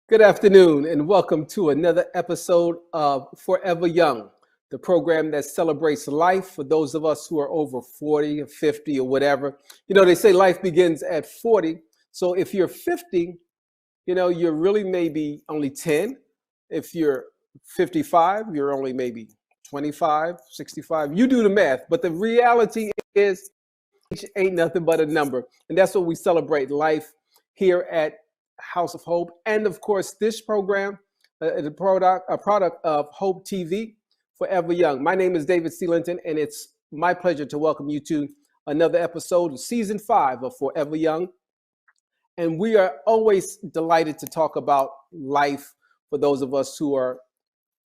Good afternoon, and welcome to another episode of Forever Young, the program that celebrates life for those of us who are over 40 or 50 or whatever. You know, they say life begins at 40. So if you're 50, you're really maybe only 10. If you're 55, you're only maybe 25, 65. You do the math. But the reality is, age ain't nothing but a number. And that's what we celebrate life here at House of Hope. And of course, this program is a product of Hope TV, Forever Young. My name is David C. Linton, and it's my pleasure to welcome you to another episode of season 5 of Forever Young. And we are always delighted to talk about life for those of us who are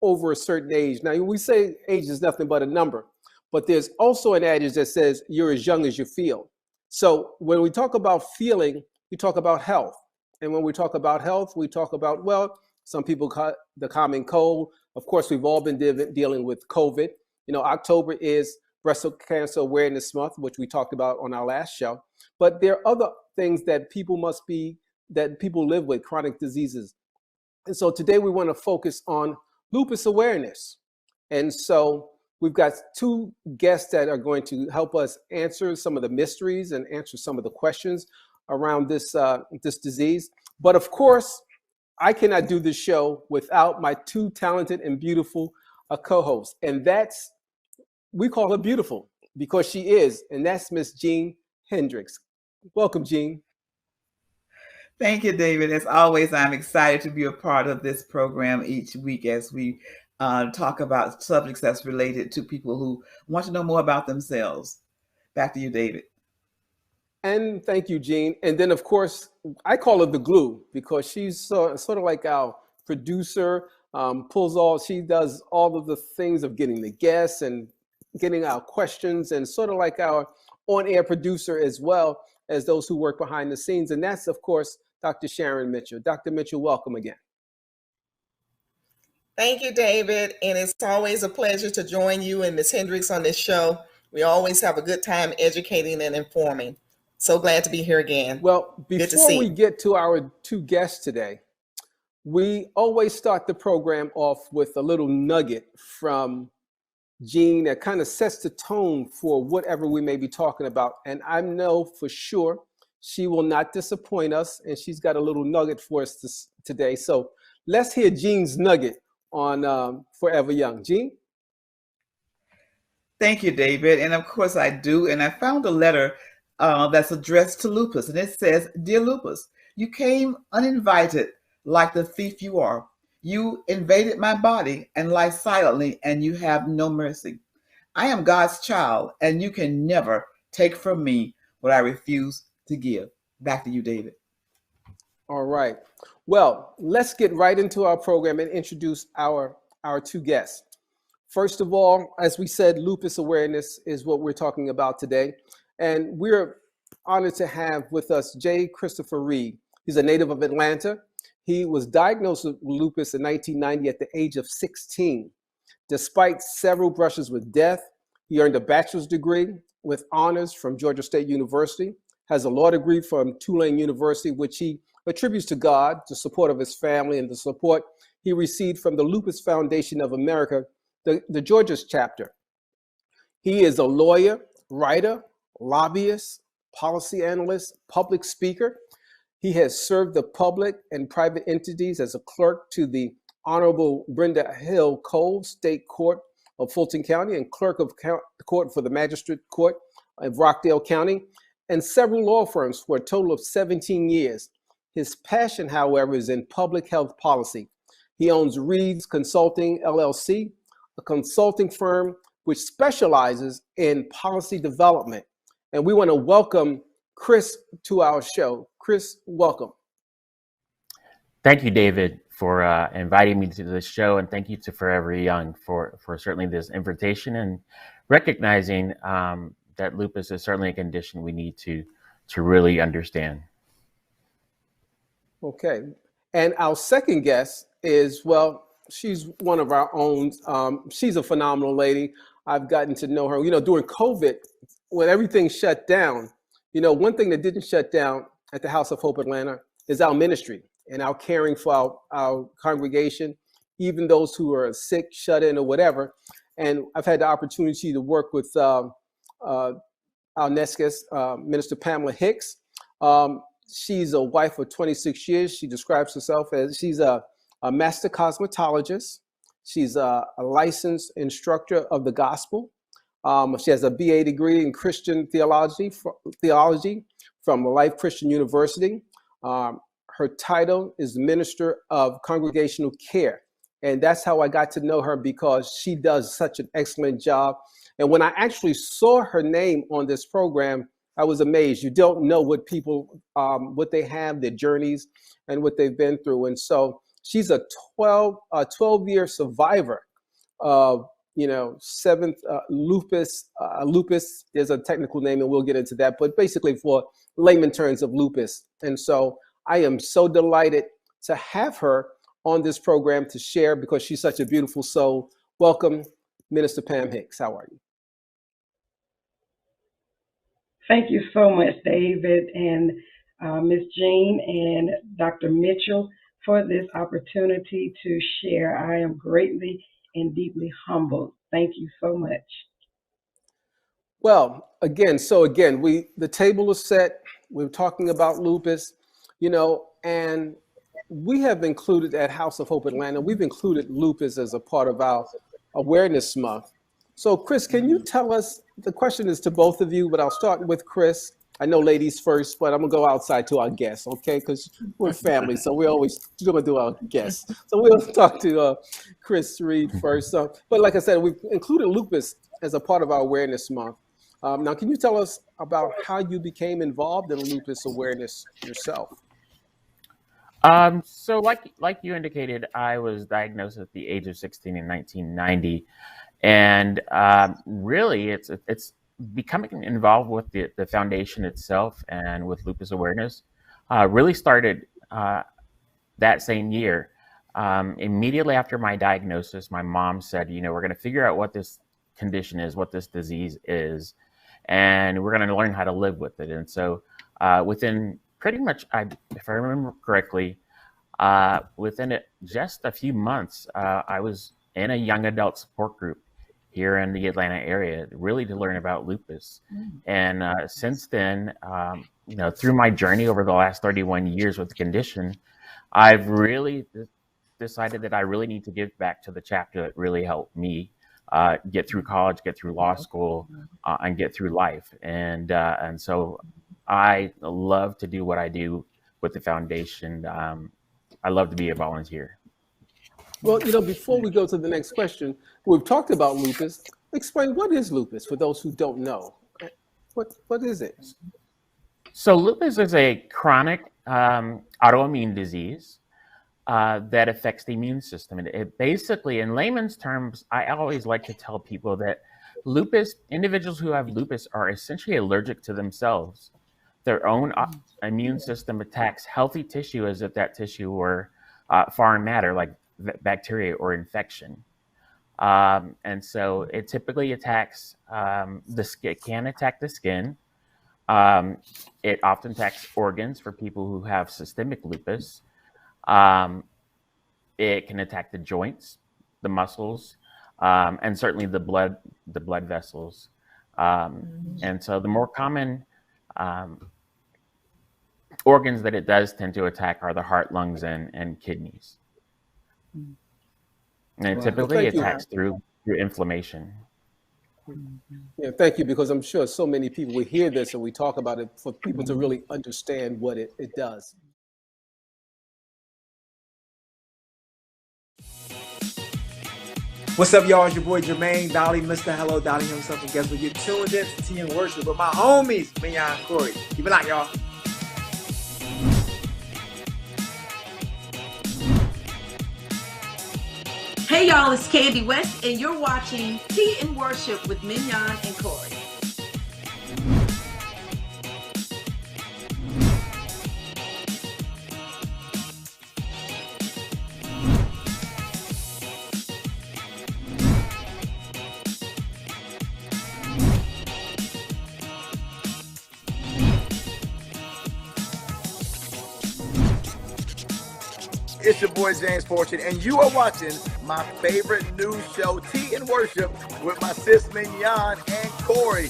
over a certain age. Now, we say age is nothing but a number, but there's also an adage that says you're as young as you feel. So when we talk about feeling, we talk about health. And when we talk about health, we talk about, well, some people call the common cold. Of course, we've all been dealing with COVID. October is Breast Cancer Awareness Month, which we talked about on our last show. But there are other things that people live with, chronic diseases. And so today we want to focus on lupus awareness. And so we've got two guests that are going to help us answer some of the mysteries and answer some of the questions around this disease. But of course, I cannot do this show without my two talented and beautiful co-hosts. And we call her beautiful because she is, and that's Miss Jean Hendricks. Welcome, Jean. Thank you, David. As always, I'm excited to be a part of this program each week as we talk about subjects that's related to people who want to know more about themselves. Back to you, David. And thank you, Jean. And then, of course, I call her the glue because she's sort of like our producer, she does all of the things of getting the guests and getting our questions, and sort of like our on-air producer as well as those who work behind the scenes. And that's, of course, Dr. Sharon Mitchell. Dr. Mitchell, welcome again. Thank you, David. And it's always a pleasure to join you and Ms. Hendricks on this show. We always have a good time educating and informing. So glad to be here again. Well, before we get to our two guests today, we always start the program off with a little nugget from Jean that kind of sets the tone for whatever we may be talking about. And I know for sure she will not disappoint us, and she's got a little nugget for us today. So let's hear Jean's nugget on Forever Young. Jean? Thank you, David. And of course I do. And I found a letter that's addressed to Lupus, and it says, "Dear Lupus, you came uninvited like the thief you are. You invaded my body and lie silently, and you have no mercy. I am God's child, and you can never take from me what I refuse to give." Back to you, David. All right. Well, let's get right into our program and introduce our two guests. First of all, as we said, lupus awareness is what we're talking about today. And we're honored to have with us J. Christopher Reed. He's a native of Atlanta. He was diagnosed with lupus in 1990 at the age of 16. Despite several brushes with death, he earned a bachelor's degree with honors from Georgia State University, has a law degree from Tulane University, which he attributes to God, the support of his family, and the support he received from the Lupus Foundation of America, the Georgia's chapter. He is a lawyer, writer, lobbyist, policy analyst, public speaker. He has served the public and private entities as a clerk to the Honorable Brenda Hill Cole State Court of Fulton County and clerk of court for the Magistrate Court of Rockdale County, and several law firms for a total of 17 years. His passion, however, is in public health policy. He owns Reed's Consulting, LLC, a consulting firm which specializes in policy development. And we want to welcome Chris to our show. Chris, welcome. Thank you, David, for inviting me to this show, and thank you to Forever Young for certainly this invitation and recognizing that lupus is certainly a condition we need to really understand. Okay. And our second guest is, well, she's one of our own. She's a phenomenal lady. I've gotten to know her. During COVID, when everything shut down, one thing that didn't shut down at the House of Hope Atlanta is our ministry and our caring for our congregation, even those who are sick, shut in, or whatever. And I've had the opportunity to work with our next guest, Minister Pamela Hicks. She's a wife of 26 years. She describes herself as she's a master cosmetologist. She's a licensed instructor of the gospel. She has a BA degree in Christian theology from Life Christian University. Her title is Minister of Congregational Care. And that's how I got to know her, because she does such an excellent job. And when I actually saw her name on this program, I was amazed. You don't know what people, what they have, their journeys, and what they've been through. And so she's a 12-year survivor of, seventh lupus. Lupus, there's a technical name, and we'll get into that, but basically for layman terms of lupus. And so I am so delighted to have her on this program to share, because she's such a beautiful soul. Welcome, Minister Pam Hicks. How are you? Thank you so much, David and Ms. Jean and Dr. Mitchell, for this opportunity to share. I am greatly and deeply humbled. Thank you so much. Well, again, the table is set. We're talking about lupus, and we have included at House of Hope Atlanta, we've included lupus as a part of our Awareness Month. So, Chris, can you tell us, the question is to both of you, but I'll start with Chris. I know ladies first, but I'm going to go outside to our guests, okay? Because we're family, so we're always going to do our guests. So we'll talk to Chris Reed first. But like I said, we've included lupus as a part of our Awareness Month. Now, can you tell us about how you became involved in lupus awareness yourself? So like you indicated, I was diagnosed at the age of 16 in 1990. And really, it's becoming involved with the foundation itself and with lupus awareness really started that same year. Immediately after my diagnosis, my mom said, we're going to figure out what this condition is, what this disease is, and we're going to learn how to live with it. And so within pretty much, if I remember correctly, within just a few months, I was in a young adult support group here in the Atlanta area, really to learn about lupus. And since then, through my journey over the last 31 years with the condition, I've really decided that I really need to give back to the chapter that really helped me get through college, get through law school, and get through life. And so I love to do what I do with the foundation. I love to be a volunteer. Well, before we go to the next question, we've talked about lupus. Explain, what is lupus for those who don't know? What is it? So lupus is a chronic autoimmune disease that affects the immune system. And it basically, in layman's terms, I always like to tell people that individuals who have lupus are essentially allergic to themselves. Their own immune system attacks healthy tissue as if that tissue were foreign matter, like bacteria or infection. And so it typically attacks the skin. It can attack the skin. It often attacks organs for people who have systemic lupus. It can attack the joints, the muscles, and certainly the blood vessels. And so the more common organs that it does tend to attack are the heart, lungs, and kidneys. And it typically attacks through inflammation. Yeah, thank you, because I'm sure so many people will hear this and we talk about it for people to really understand what it does. What's up, y'all? It's your boy Jermaine Dolly, Mr. Hello Dolly himself, and guess what? You're tuned in to Tea and Worship with my homies, Mignon and Corey. Keep it locked, y'all. Hey y'all, it's Candy West, and you're watching Tea and Worship with Mignon and Corey. It's your boy James Fortune, and you are watching my favorite news show, Tea and Worship, with my sis Mignon and Corey.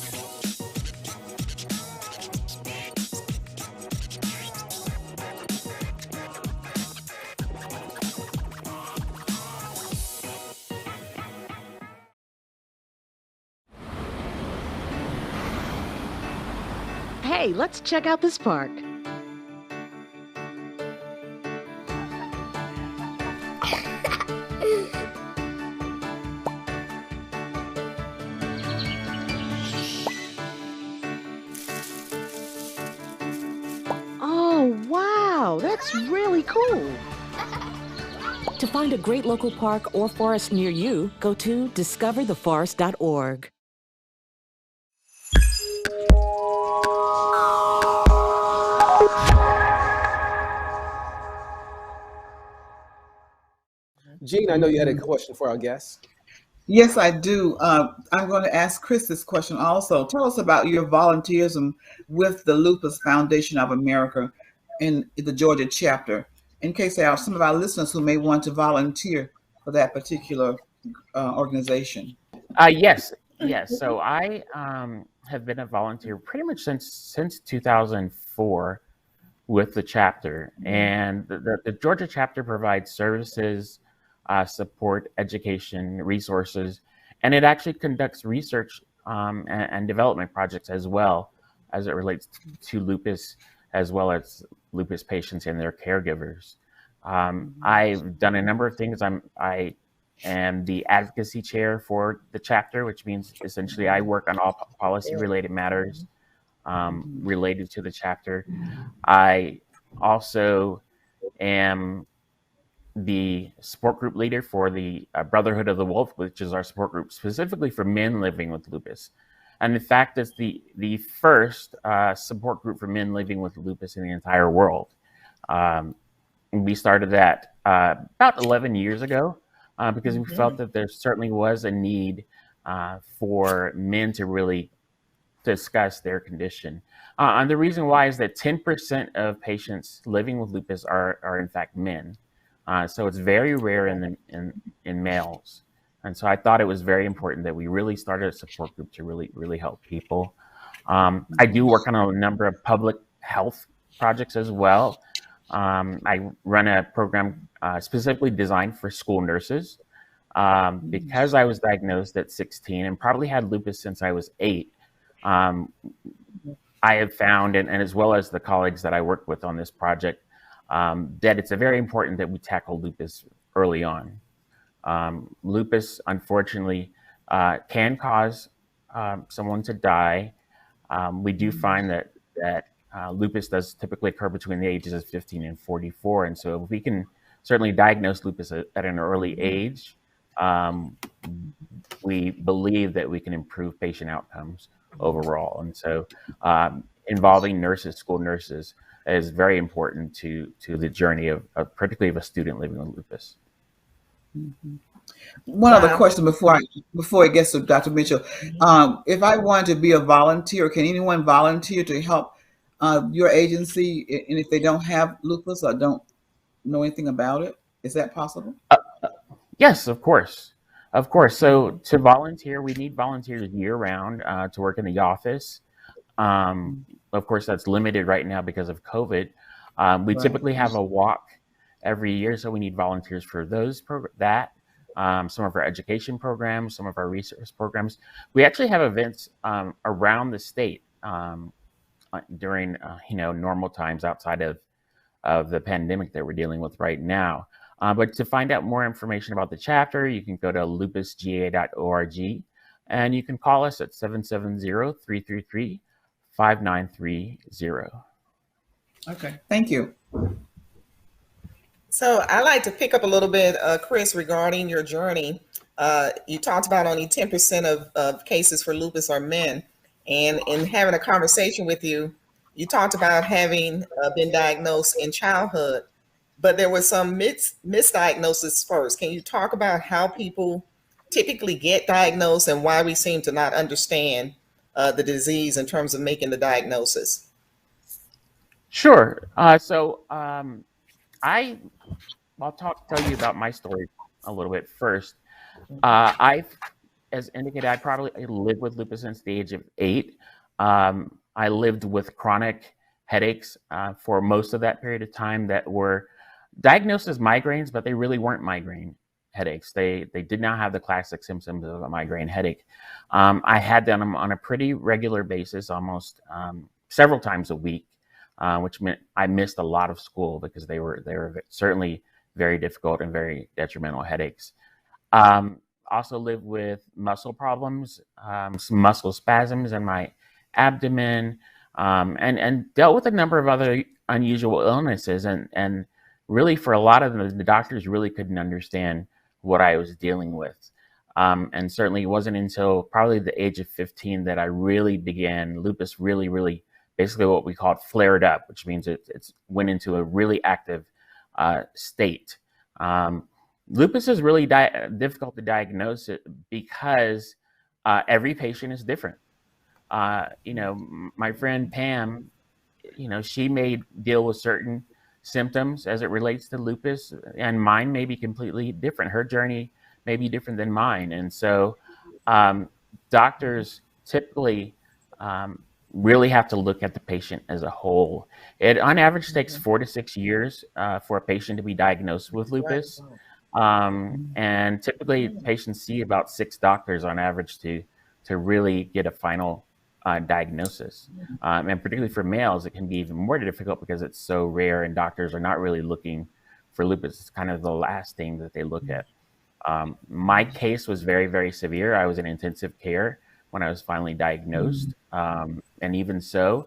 Hey, let's check out this park. Oh, wow, that's really cool. To find a great local park or forest near you, go to discovertheforest.org. Gene, I know you had a question for our guest. Yes, I do. I'm going to ask Chris this question also. Tell us about your volunteerism with the Lupus Foundation of America in the Georgia chapter, in case there are some of our listeners who may want to volunteer for that particular organization. Yes. So I have been a volunteer pretty much since 2004 with the chapter, and the Georgia chapter provides services, support, education, resources, and it actually conducts research and development projects as well as it relates to lupus, as well as lupus patients and their caregivers. I've done a number of things. I am the advocacy chair for the chapter, which means essentially I work on all policy-related matters related to the chapter. I also am the support group leader for the Brotherhood of the Wolf, which is our support group specifically for men living with lupus. And in fact, it's the first support group for men living with lupus in the entire world. We started that about 11 years ago because we felt that there certainly was a need for men to really discuss their condition. And the reason why is that 10% of patients living with lupus are in fact men. So it's very rare in males. And so I thought it was very important that we really started a support group to really help people. I do work on a number of public health projects as well. I run a program specifically designed for school nurses. Because I was diagnosed at 16 and probably had lupus since I was 8, I have found, and as well as the colleagues that I work with on this project, that it's very important that we tackle lupus early on. Lupus, unfortunately, can cause someone to die. We do find that lupus does typically occur between the ages of 15 and 44. And so if we can certainly diagnose lupus at an early age, we believe that we can improve patient outcomes overall. And so involving nurses, school nurses, is very important to the journey of particularly of a student living with lupus. One other question before it gets to Dr. Mitchell. If I wanted to be a volunteer, can anyone volunteer to help your agency, and if they don't have lupus or don't know anything about it? Is that possible? Yes, of course. So to volunteer, we need volunteers year round to work in the office. Of course, that's limited right now because of COVID. We typically have a walk every year, so we need volunteers for those some of our education programs, some of our research programs. We actually have events around the state during normal times outside of the pandemic that we're dealing with right now. But to find out more information about the chapter, you can go to lupusga.org, and you can call us at 770-333-5930. Okay, thank you. So I like to pick up a little bit, Chris, regarding your journey. You talked about only 10% of cases for lupus are men. And in having a conversation with you, you talked about having been diagnosed in childhood, but there was some misdiagnosis first. Can you talk about how people typically get diagnosed and why we seem to not understand the disease in terms of making the diagnosis? Sure. So I I'll tell you about my story a little bit first. As indicated, I lived with lupus since the age of 8. I lived with chronic headaches for most of that period of time that were diagnosed as migraines, but they really weren't migraine headaches. They did not have the classic symptoms of a migraine headache. I had them on a pretty regular basis, almost several times a week, which meant I missed a lot of school because they were certainly very difficult and very detrimental headaches. Also lived with muscle problems, some muscle spasms in my abdomen, and dealt with a number of other unusual illnesses. And really, for a lot of them, the doctors really couldn't understand what I was dealing with. And certainly it wasn't until probably the age of 15 that I really began, lupus really, basically what we call it flared up, which means it went into a really active state. Lupus is really difficult to diagnose it because every patient is different. My friend Pam, she may deal with certain symptoms as it relates to lupus, and mine may be completely different. Her journey may be different than mine. And so doctors typically really have to look at the patient as a whole. It on average takes 4 to 6 years for a patient to be diagnosed with lupus. And typically patients see about 6 doctors on average to really get a final diagnosis. And particularly for males, it can be even more difficult because it's so rare and doctors are not really looking for lupus. It's kind of the last thing that they look at. My case was very severe. I was in intensive care when I was finally diagnosed. And even so,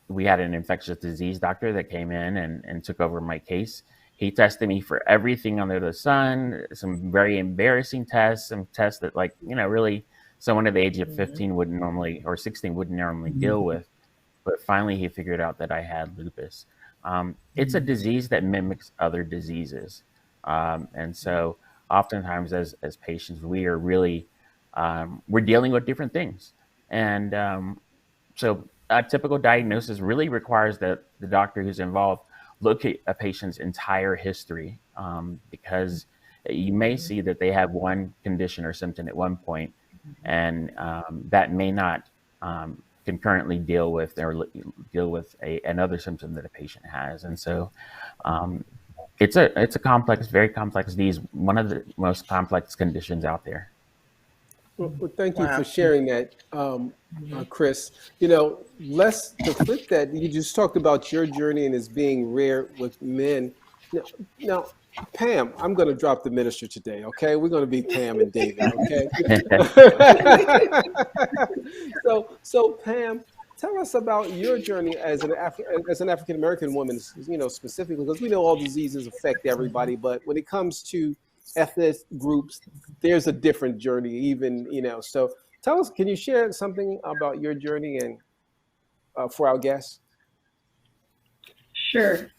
we had an infectious disease doctor that came in and took over my case. He tested me for everything under the sun, some very embarrassing tests, some tests that really someone at the age of 15 wouldn't normally, or 16 wouldn't normally deal with. But finally he figured out that I had lupus. It's a disease that mimics other diseases. And so oftentimes as patients, we are really, we're dealing with different things. And so a typical diagnosis really requires that the doctor who's involved look at a patient's entire history, because you may see that they have one condition or symptom at one point, and that may not concurrently deal with another symptom that a patient has. And so it's a complex, very complex disease, one of the most complex conditions out there. Well, thank you for sharing that, Chris. Let's to flip that. You just talked about your journey and it's being rare with men. Now, Pam, I'm going to drop the minister today. Okay, we're going to be Pam and David. Okay. So Pam, tell us about your journey as an African American woman. Specifically because we know all diseases affect everybody, but when it comes to ethnic groups, there's a different journey, even, so tell us, can you share something about your journey and for our guests? Sure.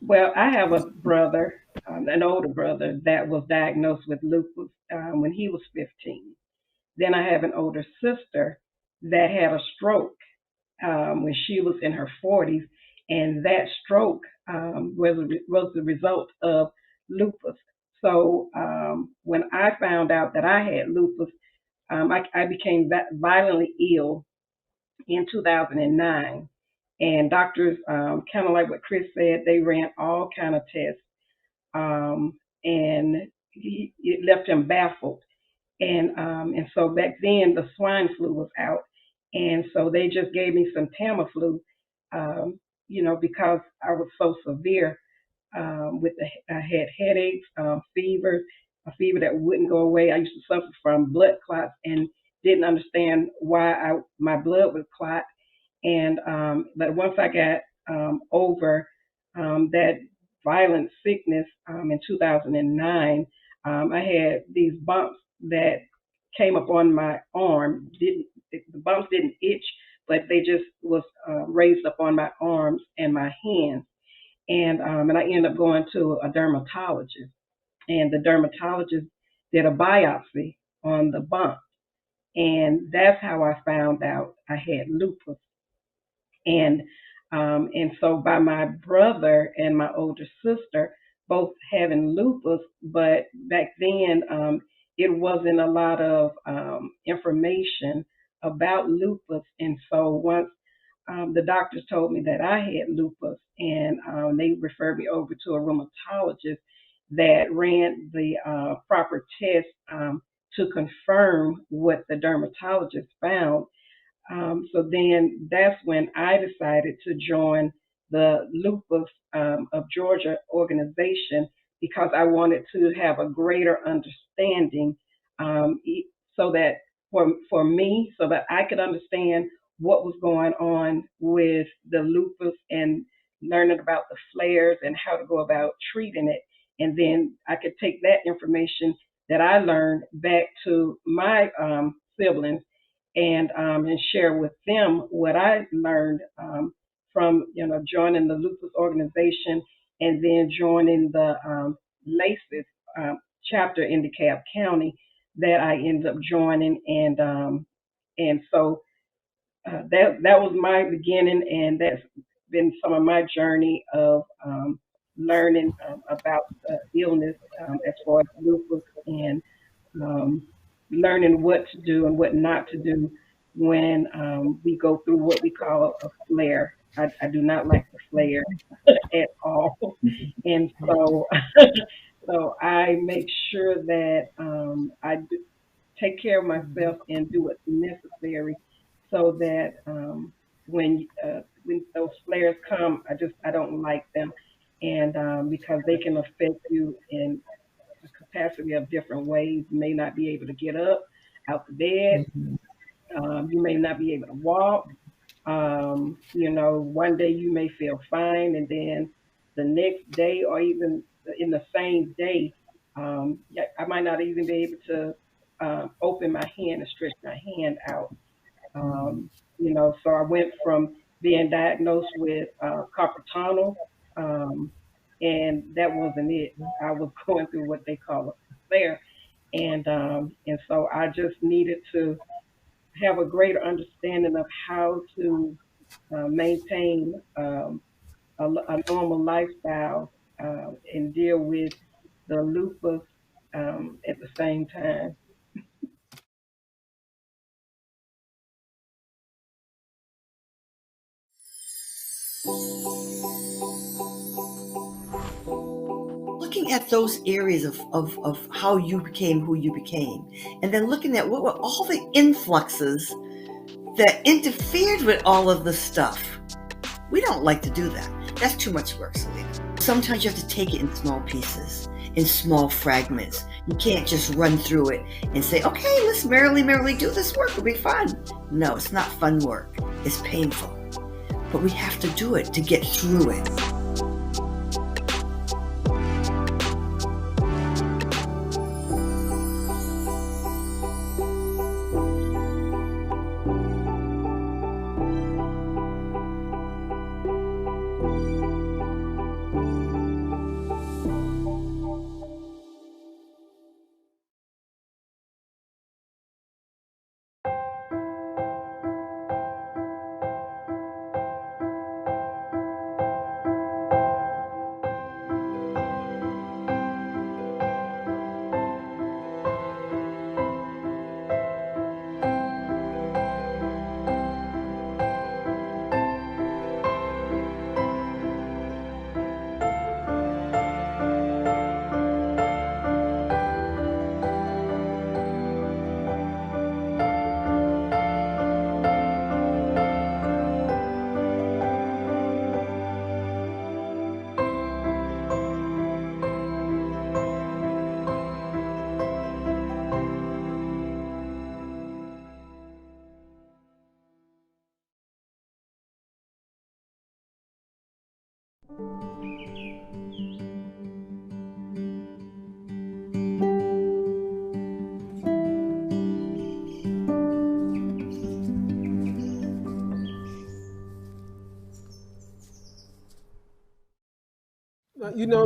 Well, I have a brother, an older brother, that was diagnosed with lupus when he was 15. Then I have an older sister that had a stroke when she was in her 40s, and that stroke was the result of lupus. So when I found out that I had lupus, I became violently ill in 2009. And doctors, kind of like what Chris said, they ran all kind of tests, and it left him baffled. And so back then the swine flu was out, and so they just gave me some Tamiflu, because I was so severe. I had headaches, fevers, a fever that wouldn't go away. I used to suffer from blood clots and didn't understand why my blood would clot. And but once I got over that violent sickness in 2009, I had these bumps that came up on my arm. The bumps didn't itch, but they just was raised up on my arms and my hands. And I ended up going to a dermatologist, and the dermatologist did a biopsy on the bump, and that's how I found out I had lupus. And And so by my brother and my older sister both having lupus, but back then it wasn't a lot of information about lupus. And so once the doctors told me that I had lupus, and they referred me over to a rheumatologist that ran the proper test to confirm what the dermatologist found. So then that's when I decided to join the Lupus of Georgia organization because I wanted to have a greater understanding so that for me, so that I could understand what was going on with the lupus and learning about the flares and how to go about treating it. And then I could take that information that I learned back to my siblings and share with them what I learned from joining the lupus organization and then joining the LACES chapter in DeKalb County that I ended up joining, and so that was my beginning, and that's been some of my journey of learning about the illness as far as lupus and um, learning what to do and what not to do when we go through what we call a flare. I do not like the flare at all, and so so I make sure that I do take care of myself and do what's necessary so that when those flares come, I don't like them, and because they can affect you in a capacity of different ways. You may not be able to get up out the bed. You may not be able to walk. One day you may feel fine, and then the next day, or even in the same day, I might not even be able to open my hand and stretch my hand out. So I went from being diagnosed with carpal tunnel, and that wasn't it. I was going through what they call a flare, and so I just needed to have a greater understanding of how to maintain a normal lifestyle and deal with the lupus at the same time. Looking at those areas of how you became who you became, and then looking at what were all the influxes that interfered with all of the stuff. We don't like to do that. That's too much work, Selena. Sometimes you have to take it in small pieces, in small fragments. You can't just run through it and say, okay, let's merrily do this work. It'll be fun. No, it's not fun work. It's painful. But we have to do it to get through it.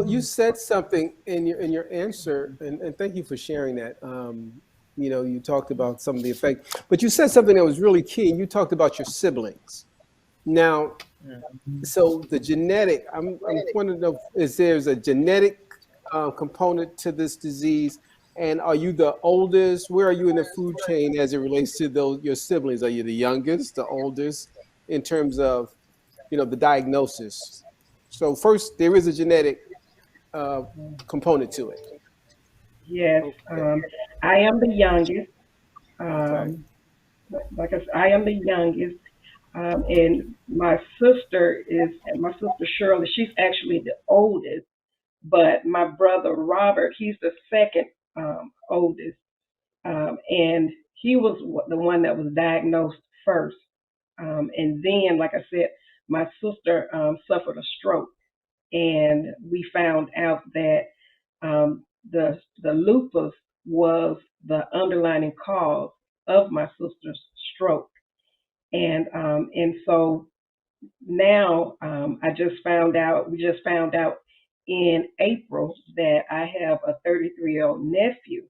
You said something in your answer, and thank you for sharing that. You talked about some of the effects, but you said something that was really key, and you talked about your siblings. Now, So the genetic, I'm wondering if is there's a genetic component to this disease, and are you the oldest? Where are you in the food chain as it relates to those your siblings? Are you the youngest, the oldest, in terms of the diagnosis? So first, there is a genetic uh, component to it. Yes, Okay. I am the youngest. Okay. Um, like I said, I am the youngest. And my sister Shirley, she's actually the oldest, but my brother Robert, he's the second oldest. And he was the one that was diagnosed first. And then, like I said, my sister suffered a stroke, and we found out that the lupus was the underlying cause of my sister's stroke. And so now we just found out in April that I have a 33-year-old nephew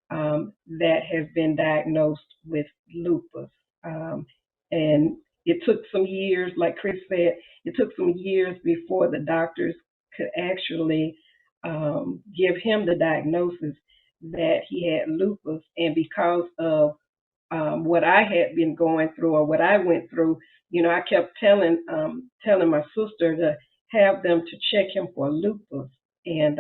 that has been diagnosed with lupus. And it took some years, like Chris said, it took some years before the doctors could actually give him the diagnosis that he had lupus. And because of what I had been going through or what I went through, I kept telling my sister to have them to check him for lupus, and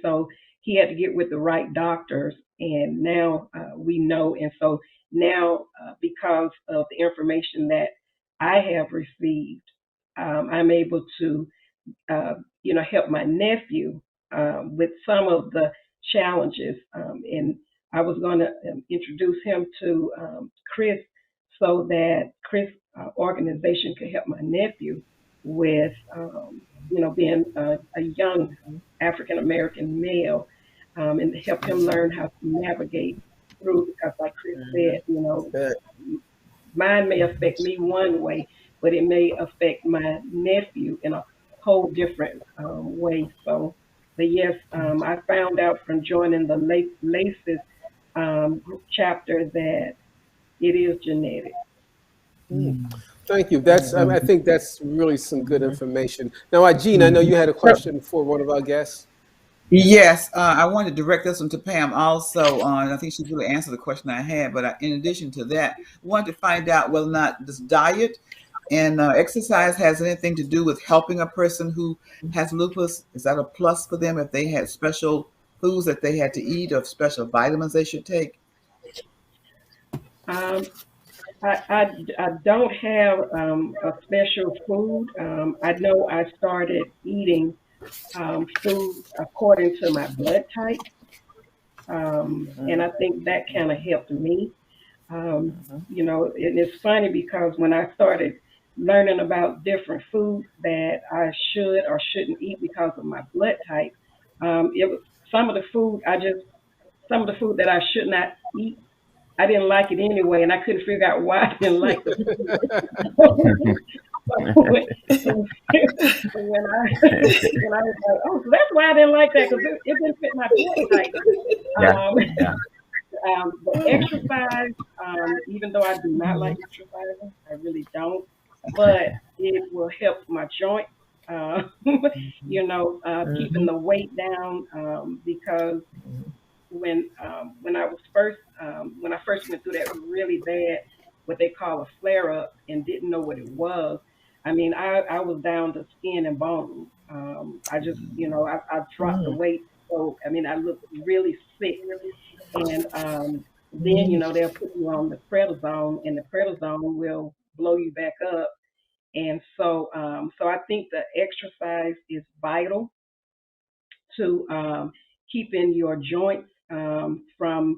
so he had to get with the right doctors, and now we know, and so now because of the information that I have received, I'm able to help my nephew with some of the challenges. And I was going to introduce him to Chris so that Chris' organization could help my nephew with, being a young African American male, and to help him learn how to navigate through. Because, like Chris said, Good. mine may affect me one way, but it may affect my nephew in a whole different way. So, but yes, I found out from joining the LACES group chapter that it is genetic. Thank you. I think that's really some good information. Now, Gene, I know you had a question for one of our guests. Yes, I wanted to direct this one to Pam also. And I think she really answered the question I had. But in addition to that, I wanted to find out whether or not this diet and exercise has anything to do with helping a person who has lupus. Is that a plus for them if they had special foods that they had to eat or special vitamins they should take? Um, I don't have a special food. I know I started eating food according to my blood type, and I think that kind of helped me. And it's funny because when I started learning about different foods that I should or shouldn't eat because of my blood type, it was some of the food that I should not eat. I didn't like it anyway, and I couldn't figure out why I didn't like the food. when, when I was like, oh, so that's why I didn't like that because it didn't fit my blood type. Yeah. Um, Yeah. the exercise, even though I do not like exercising, I really don't, but it will help my joints. Uh, keeping the weight down because when I first went through that really bad, what they call a flare up, and didn't know what it was. I mean, I was down to skin and bones. I just, I dropped the weight. So, I mean, I looked really sick. And then, they'll put you on the prednisone, and the prednisone will blow you back up. And so I think the exercise is vital to keeping your joints from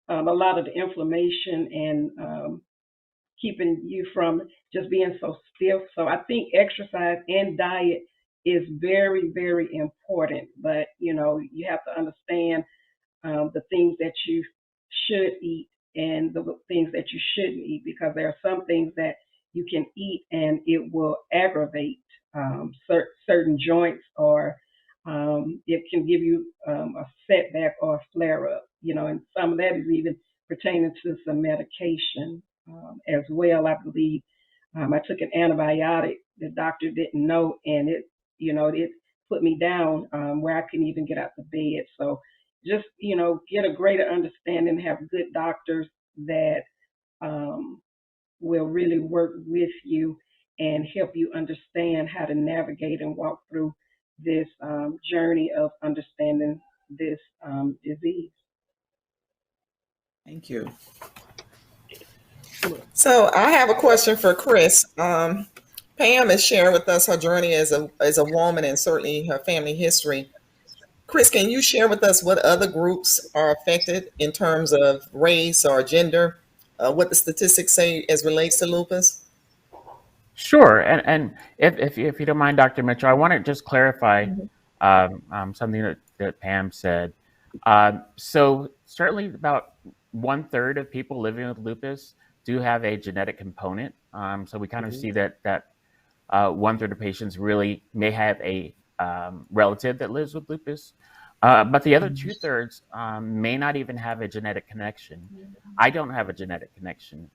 a lot of the inflammation and keeping you from just being so stiff. So I think exercise and diet is very, very important. But you have to understand the things that you should eat and the things that you shouldn't eat, because there are some things that you can eat and it will aggravate certain joints, or it can give you a setback or a flare up, and some of that is even pertaining to some medication as well, I believe. I took an antibiotic the doctor didn't know, and it put me down where I couldn't even get out the bed. So just, get a greater understanding, have good doctors that um, will really work with you and help you understand how to navigate and walk through this journey of understanding this disease. Thank you. So I have a question for Chris. Pam is sharing with us her journey as a woman and certainly her family history. Chris, can you share with us what other groups are affected in terms of race or gender? What the statistics say as relates to lupus? Sure. And if you don't mind, Dr. Mitchell, I want to just clarify something that Pam said. So certainly about 1/3 of people living with lupus do have a genetic component. So we kind of see that 1/3 of patients really may have a relative that lives with lupus. But the other 2/3 may not even have a genetic connection. I don't have a genetic connection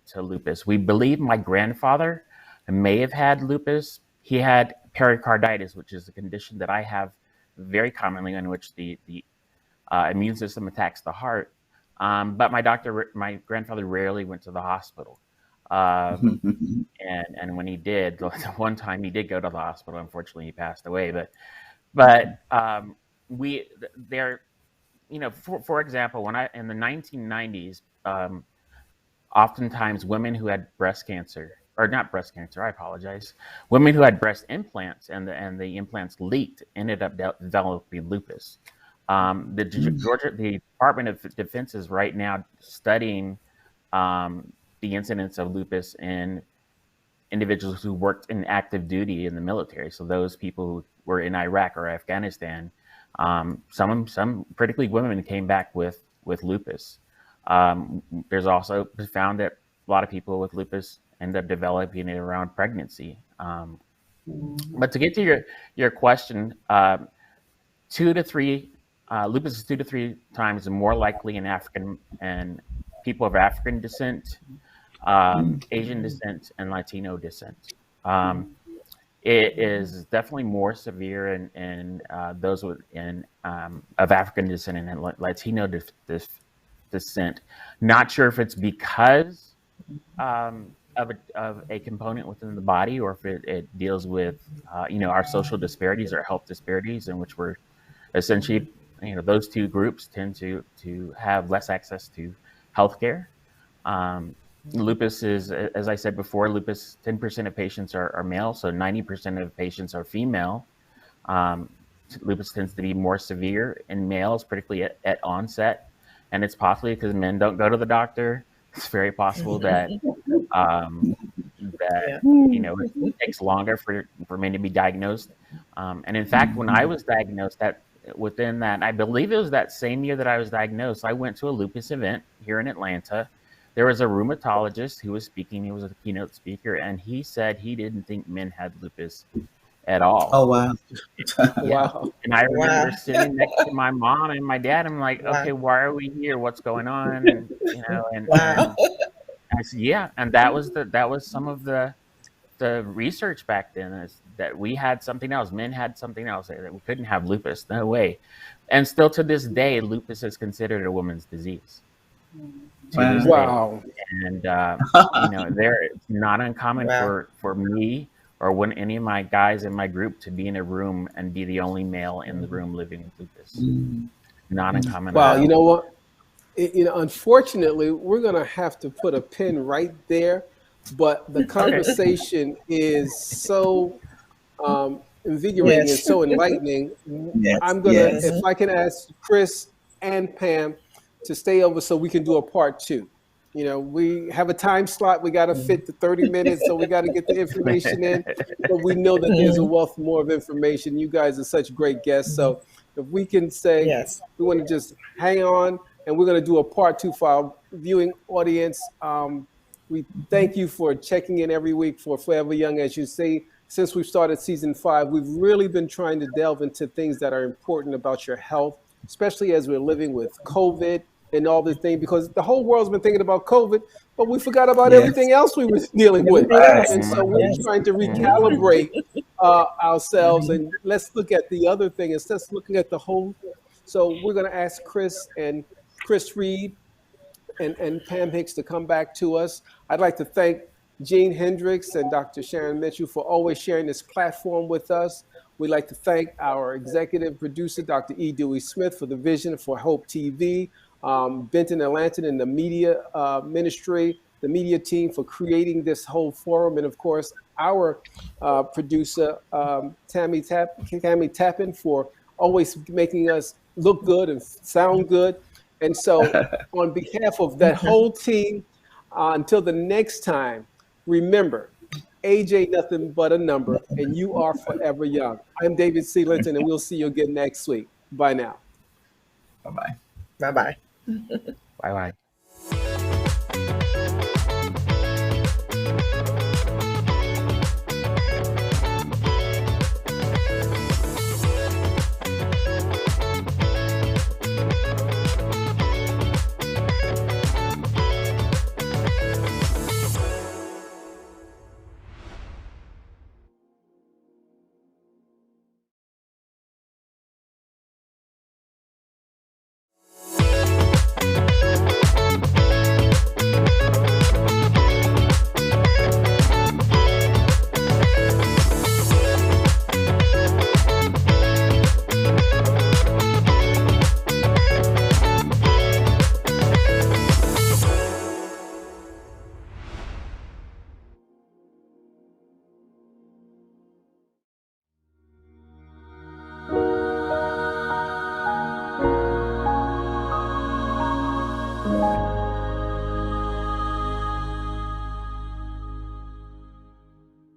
to lupus. We believe my grandfather may have had lupus. He had pericarditis, which is a condition that I have very commonly, in which the immune system attacks the heart. But my grandfather rarely went to the hospital. And when he did, the one time he did go to the hospital, unfortunately he passed away. But for example, in the 1990s, oftentimes women who had breast cancer, or not breast cancer, I apologize, women who had breast implants and the implants leaked ended up developing lupus. The Department of Defense is right now studying the incidence of lupus in individuals who worked in active duty in the military. So those people who were in Iraq or Afghanistan, some particularly women came back with lupus. There's also found that a lot of people with lupus end up developing it around pregnancy. But to get to your question, 2 to 3 lupus is 2 to 3 times more likely in African and people of African descent, Asian descent, and Latino descent. It is definitely more severe in those of African descent and Latino descent. Not sure if it's because of a component within the body, or if it deals with our social disparities or health disparities, in which we're essentially those two groups tend to have less access to healthcare. Lupus is, as I said before, 10% of patients are male, so 90% of patients are female. Lupus tends to be more severe in males, particularly at onset, and it's possibly because men don't go to the doctor. It's very possible that it takes longer for men to be diagnosed. And in fact, when I was diagnosed, within that, I believe it was that same year that I was diagnosed, I went to a lupus event here in Atlanta. There was a rheumatologist who was speaking. He was a keynote speaker, and he said he didn't think men had lupus at all. Oh, wow. Wow. And I remember sitting next to my mom and my dad. I'm like, okay, why are we here? What's going on? And and I said, yeah. And that was some of the research back then, is that we had something else. Men had something else, that we couldn't have lupus. No way. And still to this day, lupus is considered a woman's disease. Wow. And it's not uncommon for me or any of my guys in my group to be in a room and be the only male in the room living with lupus. Not uncommon. Wow. You know what? Unfortunately, we're going to have to put a pin right there. But the conversation is so invigorating and so enlightening. I'm going to, if I can ask Chris and Pam to stay over so we can do a part 2. We have a time slot. We got to fit the 30 minutes, so we got to get the information in. But we know that there's a wealth more of information. You guys are such great guests. So if we can say, we want to just hang on, and we're going to do a part 2 for our viewing audience. We thank you for checking in every week for Forever Young. As you say, since we've started season 5, we've really been trying to delve into things that are important about your health, especially as we're living with COVID and all this thing, because the whole world's been thinking about COVID, but we forgot about Yes. everything else we was dealing with. Right. And so we're Yes. trying to recalibrate ourselves. And let's look at the other thing instead of looking at the whole. So we're going to ask Chris Reed and Pam Hicks to come back to us. I'd like to thank Gene Hendricks and Dr. Sharon Mitchell for always sharing this platform with us. We'd like to thank our executive producer, Dr. E. Dewey Smith, for the vision for Hope TV, Benton Atlanton and the media ministry, the media team for creating this whole forum, and of course, our producer, Tammy Tappan, for always making us look good and sound good. And so on behalf of that whole team, until the next time, remember, age ain't nothing but a number, and you are forever young. I'm David Sealinton, and we'll see you again next week. Bye now. Bye-bye. Bye-bye. Bye bye.